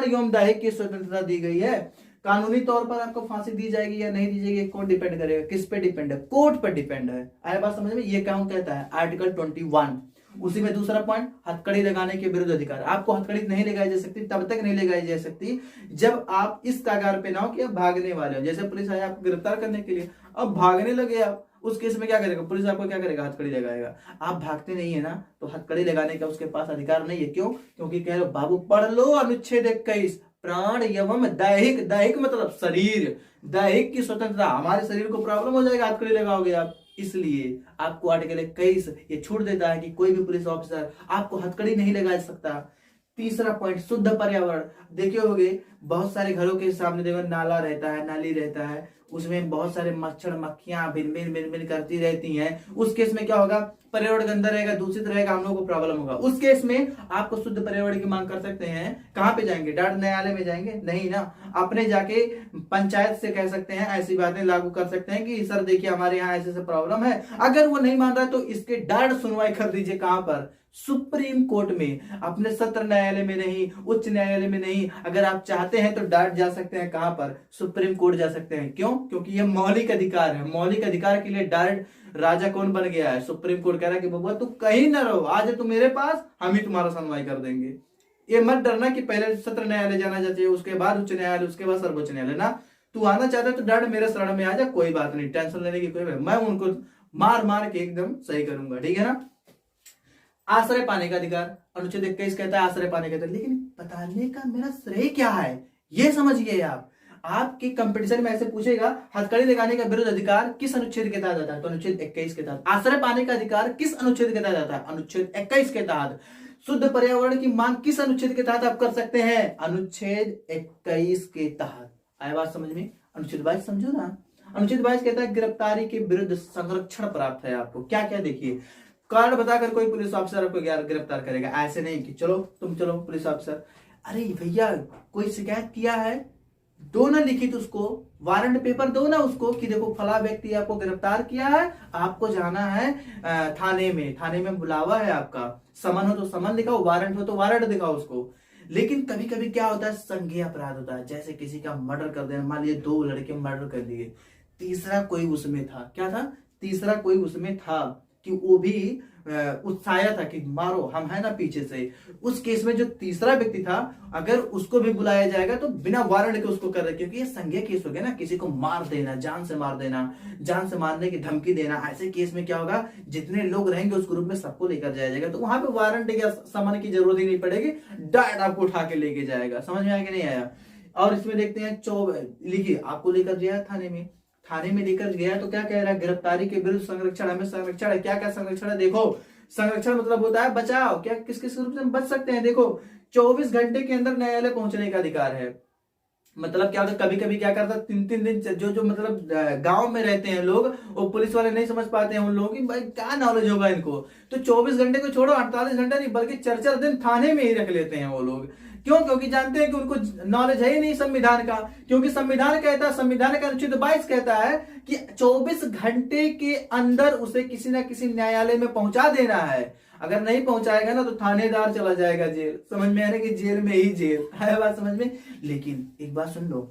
प्राण एवं दैहिक की स्वतंत्रता दी गई है। कानूनी तौर पर आपको फांसी दी जाएगी या नहीं दी जाएगी, कौन डिपेंड करेगा, किस पे डिपेंड है, कोर्ट पर डिपेंड है। आया बात समझ में, ये क्या कहता है आर्टिकल 21। उसी में दूसरा पॉइंट, हथकड़ी लगाने के विरुद्ध अधिकार। आपको हथकड़ी नहीं लगाई जा सकती, तब तक नहीं लगाई जा सकती जब आप इस कगार पे ना हो कि आप भागने वाले हो। जैसे पुलिस आया आपको गिरफ्तार करने के लिए, अब भागने लगे आप, उस केस में क्या करेगा पुलिस, आपको क्या करेगा, हथकड़ी लगाएगा। आप भागते नहीं है ना, तो हथकड़ी लगाने का उसके पास अधिकार नहीं है। क्यों? क्योंकि कह रहे बाबू पढ़ लो अनुच्छेद 21, प्राण एवं दैहिक, दैहिक मतलब शरीर, दैहिक की स्वतंत्रता। हमारे शरीर को प्रॉब्लम हो जाएगा हथकड़ी लगाओगे आप, इसलिए आपको आर्टिकल 21 ये छूट देता है कि कोई भी पुलिस ऑफिसर आपको हथकड़ी नहीं लगा सकता। तीसरा पॉइंट, शुद्ध पर्यावरण। देखे होगे बहुत सारे घरों के सामने देखो नाला रहता है, नाली रहता है, उसमें बहुत सारे मच्छर मक्खियां भिन भिन करती रहती हैं। उस केस में क्या होगा, पर्यावरण गंदा रहेगा, दूषित रहेगा, हम लोगों को प्रॉब्लम होगा। उस केस में आपको शुद्ध पर्यावरण की मांग कर सकते हैं। कहां पे जाएंगे, डायरेक्ट न्यायालय में जाएंगे? नहीं ना, अपने जाके पंचायत से कह सकते हैं, ऐसी बातें लागू कर सकते हैं कि सर देखिए हमारे यहाँ ऐसे प्रॉब्लम है। अगर वो नहीं मान रहा तो इसके डायरेक्ट सुनवाई कर दीजिए। कहां पर, सुप्रीम कोर्ट में, अपने सत्र न्यायालय में नहीं, उच्च न्यायालय में नहीं। अगर आप चाहते हैं तो डायरेक्ट जा सकते हैं, कहां पर, सुप्रीम कोर्ट जा सकते हैं। क्यों? क्योंकि ये मौलिक अधिकार है। मौलिक अधिकार के लिए डायरेक्ट राजा कौन बन गया है, सुप्रीम कोर्ट कह रहा है कि बबुआ तू कहीं ना रहो, आज तू मेरे पास, हम ही तुम्हारा सुनवाई कर देंगे। ये मत डरना कि पहले सत्र न्यायालय जाना चाहिए, उसके बाद उच्च न्यायालय, उसके बाद सर्वोच्च न्यायालय ना। तू आना चाहता है तो डायरेक्ट मेरे शरण में आ जा, कोई बात नहीं, टेंशन लेने की कोई, मैं उनको मार मार के एकदम सही करूंगा, ठीक है ना। आश्रय पाने का अधिकार, अनुच्छेद 21 कहता है आश्रय पाने का अधिकार। लेकिन बताने का मेरा श्रेय क्या है, ये समझिए आप। आपके कंपटीशन में ऐसे पूछेगा हथकड़ी लगाने का विरुद्ध अधिकार किस अनुच्छेद के तहत आता है, तो अनुच्छेद 21 के तहत। आश्रय पाने का अधिकार किस अनुच्छेद के तहत आता है, अनुच्छेद 21 के तहत। शुद्ध पर्यावरण की मांग किस अनुच्छेद के तहत आप कर सकते हैं, अनुच्छेद 21 के तहत। आया बात समझ में। अनुच्छेद 22 समझो ना, अनुच्छेद 22 कहता है गिरफ्तारी के विरुद्ध संरक्षण प्राप्त है आपको। क्या क्या देखिए, कारण बताकर कोई पुलिस ऑफिसर आपको गिरफ्तार करेगा, ऐसे नहीं कि चलो तुम चलो पुलिस ऑफिसर। अरे भैया कोई शिकायत किया है, दो ना लिखित उसको, वारंट पेपर दो ना उसको कि देखो फला व्यक्ति आपको गिरफ्तार किया है, आपको जाना है थाने में, थाने में बुलावा है आपका, समन हो तो समन दिखाओ, वारंट हो तो वारंट दिखाओ उसको। लेकिन कभी कभी क्या होता है, संज्ञेय अपराध होता है, जैसे किसी का मर्डर कर देना, मान लीजिए 2 लड़के मर्डर कर दिए, तीसरा कोई उसमें था, क्या था, तीसरा कोई उसमें था कि वो भी उत्साहित था कि मारो, हम है ना पीछे से। उस केस में जो तीसरा व्यक्ति था, अगर उसको भी बुलाया जाएगा तो बिना वारंट के उसको कर रहे, क्योंकि ये संज्ञेय केस हो गया ना, किसी को मार देना, जान से मार देना, जान से मारने की धमकी देना। ऐसे केस में क्या होगा, जितने लोग रहेंगे उस ग्रुप में सबको लेकर जाया जाएगा, तो वहां पे वारंट या समन की जरूरत ही नहीं पड़ेगी, डायरेक्ट आपको उठा के लेके जाएगा। समझ में आया कि नहीं आया। और इसमें देखते हैं लिखिए आपको लेकर गया थाने में, थाने में लेकर गया तो क्या कह रहा है, गिरफ्तारी के विरुद्ध संरक्षण, हमें संरक्षण है। क्या क्या संरक्षण है, देखो संरक्षण मतलब होता है बचाव। क्या किस किस रूप से हम बच सकते हैं, देखो 24 घंटे के अंदर न्यायालय पहुंचने का अधिकार है। मतलब क्या होता है, कभी कभी क्या करता है, 3-3 दिन जो मतलब गांव में रहते हैं लोग, वो पुलिस वाले नहीं समझ पाते हैं उन लोगों की, भाई क्या नॉलेज होगा इनको, तो 24 घंटे को छोड़ो, 48 घंटा नहीं बल्कि 4-4 दिन थाने में ही रख लेते हैं वो लोग। क्यों? क्योंकि जानते हैं कि उनको नॉलेज है ही नहीं संविधान का। क्योंकि संविधान कहता है, संविधान का अनुच्छेद 22 कहता है कि 24 घंटे के अंदर उसे किसी ना किसी न्यायालय में पहुंचा देना है। अगर नहीं पहुंचाएगा ना तो थानेदार चला जाएगा जेल। समझ में आने की जेल में ही जेल है, बात समझ में। लेकिन एक बात सुन लो,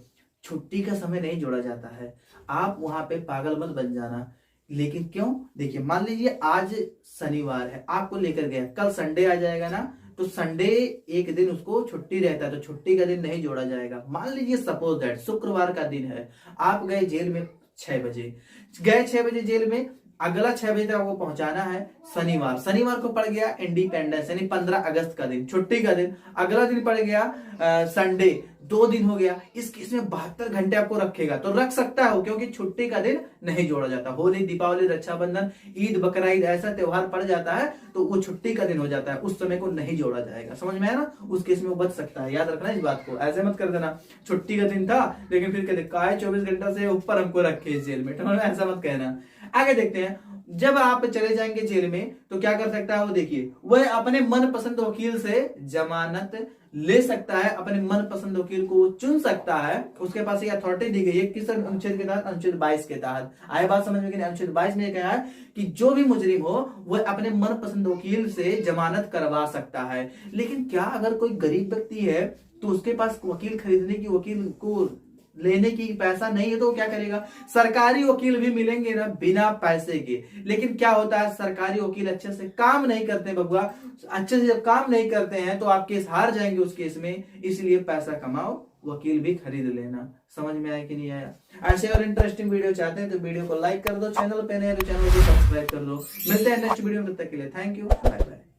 छुट्टी का समय नहीं जोड़ा जाता है, आप वहां पे पागल मत बन जाना। लेकिन क्यों, देखिए मान लीजिए आज शनिवार है, आपको लेकर गया, कल संडे आ जाएगा ना, तो संडे एक दिन उसको छुट्टी रहता है, तो छुट्टी का दिन नहीं जोड़ा जाएगा। मान लीजिए सपोज दैट शुक्रवार का दिन है, आप गए जेल में 6 बजे, गए 6 बजे जेल में, अगला 6 बजे तक आपको पहुंचाना है शनिवार। शनिवार को पड़ गया इंडिपेंडेंस यानी 15 अगस्त का दिन, छुट्टी का दिन। अगला दिन पड़ गया संडे, 2 दिन हो गया। इस केस में 72 घंटे आपको रखेगा, तो रख सकता है वो, क्योंकि छुट्टी का दिन नहीं जोड़ा जाता। होली, दीपावली, रक्षाबंधन, ईद, बकरा ईद ऐसा त्योहार पड़ जाता है तो वो छुट्टी का दिन हो जाता है, उस समय को नहीं जोड़ा जाएगा। समझ में आया ना, उस केस में वो बच सकता है। याद रखना इस बात को, ऐसे मत कर देना छुट्टी का दिन था लेकिन फिर कहते काय 24 घंटा से ऊपर हमको रखे इस जेल में, ऐसा मत कहना। आगे देखते हैं, जब आप चले जाएंगे जेल में तो क्या कर सकता है वो, देखिए वह अपने मनपसंद वकील से जमानत ले सकता है, अपने मनपसंद वकील को चुन सकता है, उसके पास ये अथॉरिटी दी गई है। किस अनुच्छेद के तहत, अनुच्छेद 22 के तहत। आए बात समझ में कि अनुच्छेद 22 में कहा है कि जो भी मुजरिम हो वह अपने मनपसंद वकील से जमानत करवा सकता है। लेकिन क्या अगर कोई गरीब व्यक्ति है, तो उसके पास वकील खरीदने की, वकील को लेने की पैसा नहीं है, तो क्या करेगा? सरकारी वकील भी मिलेंगे ना बिना पैसे के, लेकिन क्या होता है, सरकारी वकील अच्छे से काम नहीं करते बबुआ। अच्छे से जब काम नहीं करते हैं तो आप केस हार जाएंगे उस केस में, इसलिए पैसा कमाओ, वकील भी खरीद लेना। समझ में आया कि नहीं आया? ऐसे और इंटरेस्टिंग वीडियो चाहते हैं तो वीडियो को लाइक कर दो, चैनल पे नए तो चैनल को सब्सक्राइब कर दो। मिलते हैं नेक्स्ट वीडियो में, तब तक के लिए थैंक यू, बाय बाय।